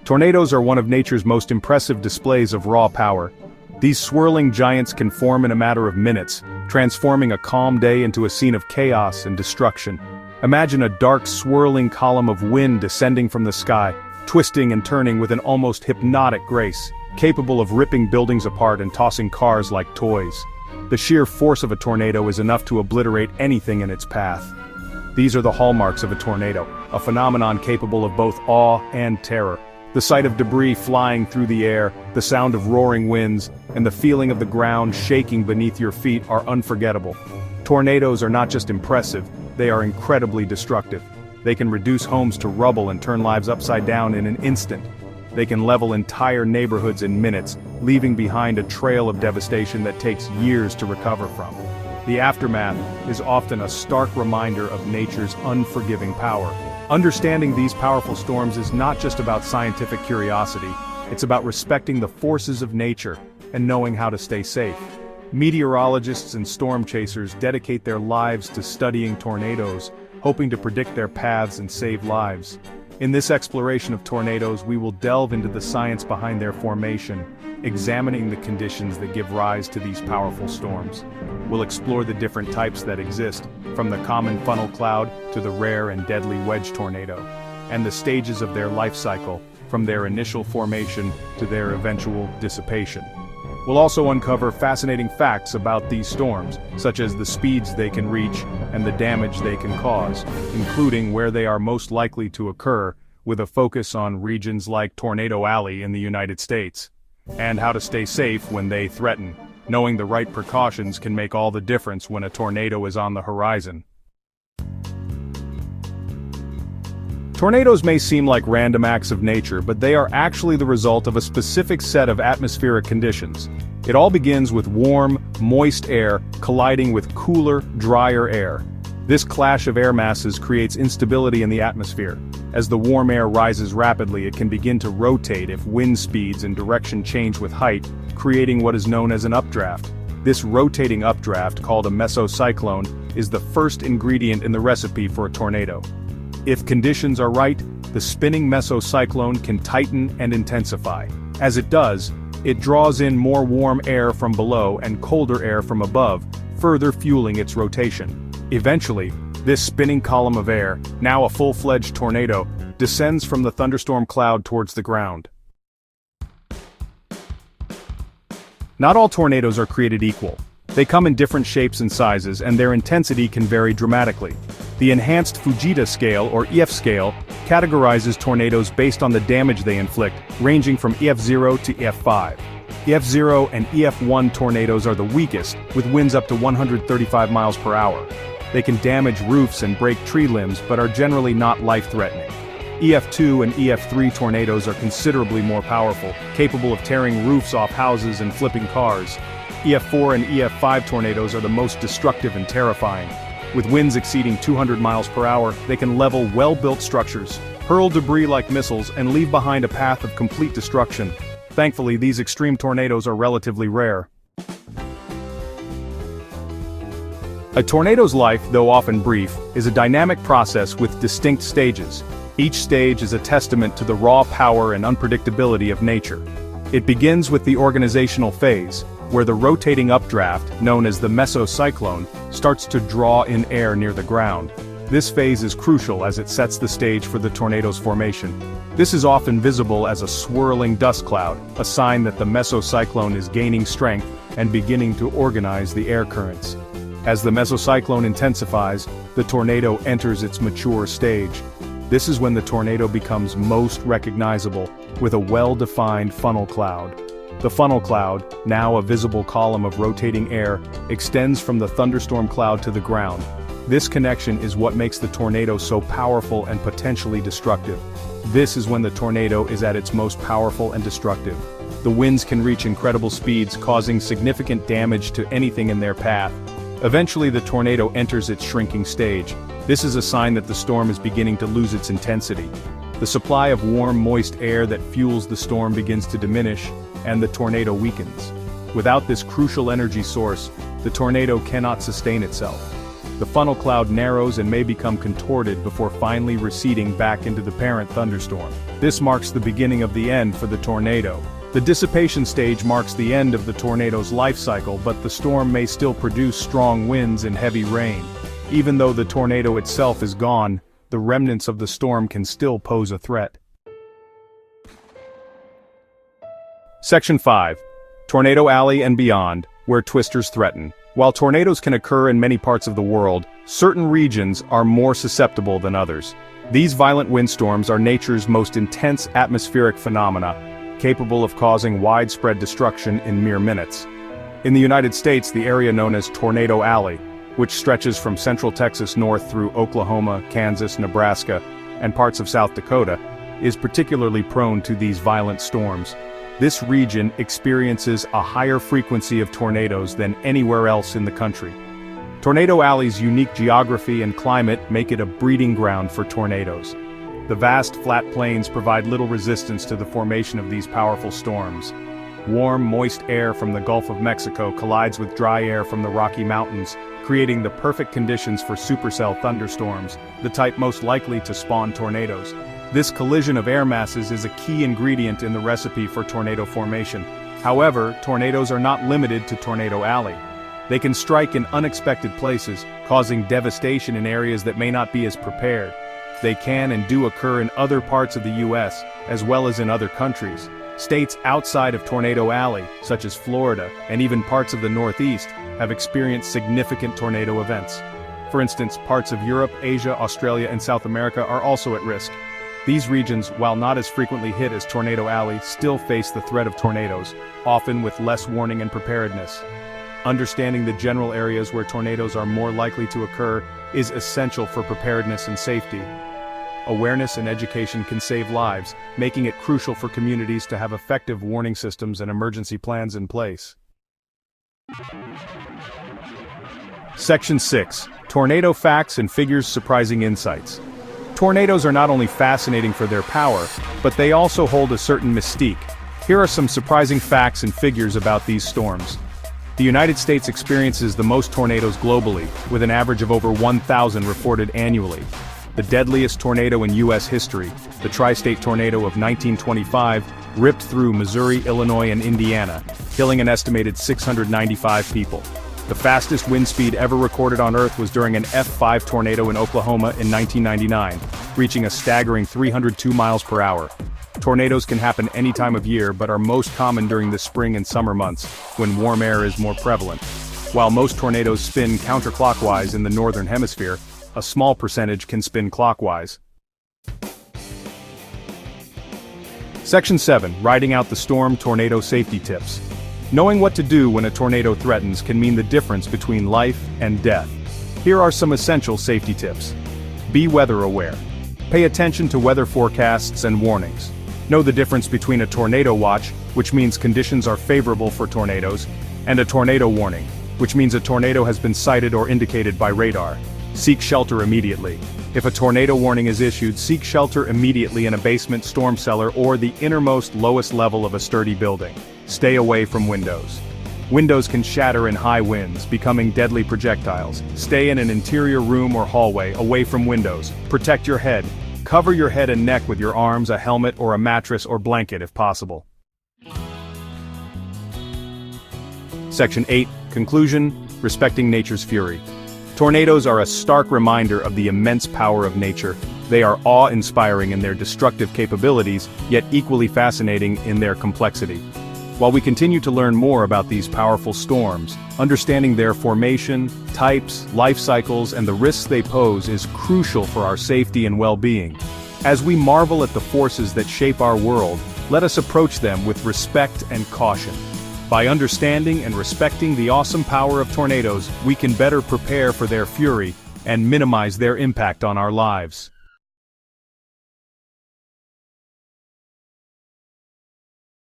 Tornadoes are one of nature's most impressive displays of raw power. These swirling giants can form in a matter of minutes, transforming a calm day into a scene of chaos and destruction. Imagine a dark swirling column of wind descending from the sky, twisting and turning with an almost hypnotic grace, capable of ripping buildings apart and tossing cars like toys. The sheer force of a tornado is enough to obliterate anything in its path. These are the hallmarks of a tornado, a phenomenon capable of both awe and terror. The sight of debris flying through the air, the sound of roaring winds, and the feeling of the ground shaking beneath your feet are unforgettable. Tornadoes are not just impressive, they are incredibly destructive. They can reduce homes to rubble and turn lives upside down in an instant. They can level entire neighborhoods in minutes, leaving behind a trail of devastation that takes years to recover from. The aftermath is often a stark reminder of nature's unforgiving power. Understanding these powerful storms is not just about scientific curiosity, it's about respecting the forces of nature and knowing how to stay safe. Meteorologists and storm chasers dedicate their lives to studying tornadoes, hoping to predict their paths and save lives. In this exploration of tornadoes, we will delve into the science behind their formation, examining the conditions that give rise to these powerful storms. We'll explore the different types that exist, from the common funnel cloud to the rare and deadly wedge tornado, and the stages of their life cycle, from their initial formation to their eventual dissipation. We'll also uncover fascinating facts about these storms, such as the speeds they can reach and the damage they can cause, including where they are most likely to occur, with a focus on regions like Tornado Alley in the United States, and how to stay safe when they threaten. Knowing the right precautions can make all the difference when a tornado is on the horizon. Tornadoes may seem like random acts of nature, but they are actually the result of a specific set of atmospheric conditions. It all begins with warm, moist air colliding with cooler, drier air. This clash of air masses creates instability in the atmosphere. As the warm air rises rapidly, it can begin to rotate if wind speeds and direction change with height, creating what is known as an updraft. This rotating updraft, called a mesocyclone, is the first ingredient in the recipe for a tornado. If conditions are right, the spinning mesocyclone can tighten and intensify. As it does, it draws in more warm air from below and colder air from above, further fueling its rotation. Eventually, this spinning column of air, now a full-fledged tornado, descends from the thunderstorm cloud towards the ground. Not all tornadoes are created equal. They come in different shapes and sizes, and their intensity can vary dramatically. The enhanced Fujita scale, or EF scale, categorizes tornadoes based on the damage they inflict, ranging from EF0 to EF5. EF0 and EF1 tornadoes are the weakest, with winds up to 135 miles per hour. They can damage roofs and break tree limbs, but are generally not life-threatening. EF2 and EF3 tornadoes are considerably more powerful, capable of tearing roofs off houses and flipping cars. EF4 and EF5 tornadoes are the most destructive and terrifying. With winds exceeding 200 miles per hour, they can level well-built structures, hurl debris like missiles, and leave behind a path of complete destruction. Thankfully, these extreme tornadoes are relatively rare. A tornado's life, though often brief, is a dynamic process with distinct stages. Each stage is a testament to the raw power and unpredictability of nature. It begins with the organizational phase, where the rotating updraft, known as the mesocyclone, starts to draw in air near the ground. This phase is crucial as it sets the stage for the tornado's formation. This is often visible as a swirling dust cloud, a sign that the mesocyclone is gaining strength and beginning to organize the air currents. As the mesocyclone intensifies, the tornado enters its mature stage. This is when the tornado becomes most recognizable, with a well-defined funnel cloud. The funnel cloud, now a visible column of rotating air, extends from the thunderstorm cloud to the ground. This connection is what makes the tornado so powerful and potentially destructive. This is when the tornado is at its most powerful and destructive. The winds can reach incredible speeds, causing significant damage to anything in their path. Eventually, the tornado enters its shrinking stage. This is a sign that the storm is beginning to lose its intensity. The supply of warm, moist air that fuels the storm begins to diminish, and the tornado weakens. Without this crucial energy source, the tornado cannot sustain itself. the funnel cloud narrows and may become contorted before finally receding back into the parent thunderstorm. This marks the beginning of the end for the tornado. The dissipation stage marks the end of the tornado's life cycle, but the storm may still produce strong winds and heavy rain. Even though the tornado itself is gone, the remnants of the storm can still pose a threat. Section 5. Tornado Alley and Beyond, where twisters threaten. While tornadoes can occur in many parts of the world, certain regions are more susceptible than others. These violent windstorms are nature's most intense atmospheric phenomena, capable of causing widespread destruction in mere minutes. In the United States, the area known as Tornado Alley, which stretches from central Texas north through Oklahoma, Kansas, Nebraska, and parts of South Dakota, is particularly prone to these violent storms. This region experiences a higher frequency of tornadoes than anywhere else in the country. Tornado Alley's unique geography and climate make it a breeding ground for tornadoes. The vast flat plains provide little resistance to the formation of these powerful storms. Warm, moist air from the Gulf of Mexico collides with dry air from the Rocky Mountains, creating the perfect conditions for supercell thunderstorms, the type most likely to spawn tornadoes. This collision of air masses is a key ingredient in the recipe for tornado formation. However, tornadoes are not limited to Tornado Alley. They can strike in unexpected places, causing devastation in areas that may not be as prepared. They can and do occur in other parts of the U.S., as well as in other countries. States outside of Tornado Alley, such as Florida and even parts of the Northeast, have experienced significant tornado events. For instance, parts of Europe, Asia, Australia, and South America are also at risk. These regions, while not as frequently hit as Tornado Alley, still face the threat of tornadoes, often with less warning and preparedness. Understanding the general areas where tornadoes are more likely to occur is essential for preparedness and safety. Awareness and education can save lives, making it crucial for communities to have effective warning systems and emergency plans in place. Section 6. Tornado Facts and Figures Surprising Insights. Tornadoes are not only fascinating for their power, but they also hold a certain mystique. Here are some surprising facts and figures about these storms. The United States experiences the most tornadoes globally, with an average of over 1,000 reported annually. The deadliest tornado in U.S. history, the Tri-State Tornado of 1925, ripped through Missouri, Illinois, and Indiana, killing an estimated 695 people. The fastest wind speed ever recorded on Earth was during an F5 tornado in Oklahoma in 1999, reaching a staggering 302 miles per hour. Tornadoes can happen any time of year but are most common during the spring and summer months, when warm air is more prevalent. While most tornadoes spin counterclockwise in the northern hemisphere, a small percentage can spin clockwise. Section 7. Riding out the storm tornado safety tips. Knowing what to do when a tornado threatens can mean the difference between life and death. Here are some essential safety tips. Be weather aware. Pay attention to weather forecasts and warnings. Know the difference between a tornado watch, which means conditions are favorable for tornadoes, and a tornado warning, which means a tornado has been sighted or indicated by radar. Seek shelter immediately. If a tornado warning is issued, seek shelter immediately in a basement, storm cellar, or the innermost lowest level of a sturdy building. Stay away from windows. Windows can shatter in high winds, becoming deadly projectiles. Stay in an interior room or hallway, away from windows. Protect your head. Cover your head and neck with your arms, a helmet, or a mattress or blanket if possible. Section 8. Conclusion. Respecting nature's fury. Tornadoes are a stark reminder of the immense power of nature. They are awe-inspiring in their destructive capabilities, yet equally fascinating in their complexity. While we continue to learn more about these powerful storms, understanding their formation, types, life cycles, and the risks they pose is crucial for our safety and well-being. As we marvel at the forces that shape our world, let us approach them with respect and caution. By understanding and respecting the awesome power of tornadoes, we can better prepare for their fury and minimize their impact on our lives.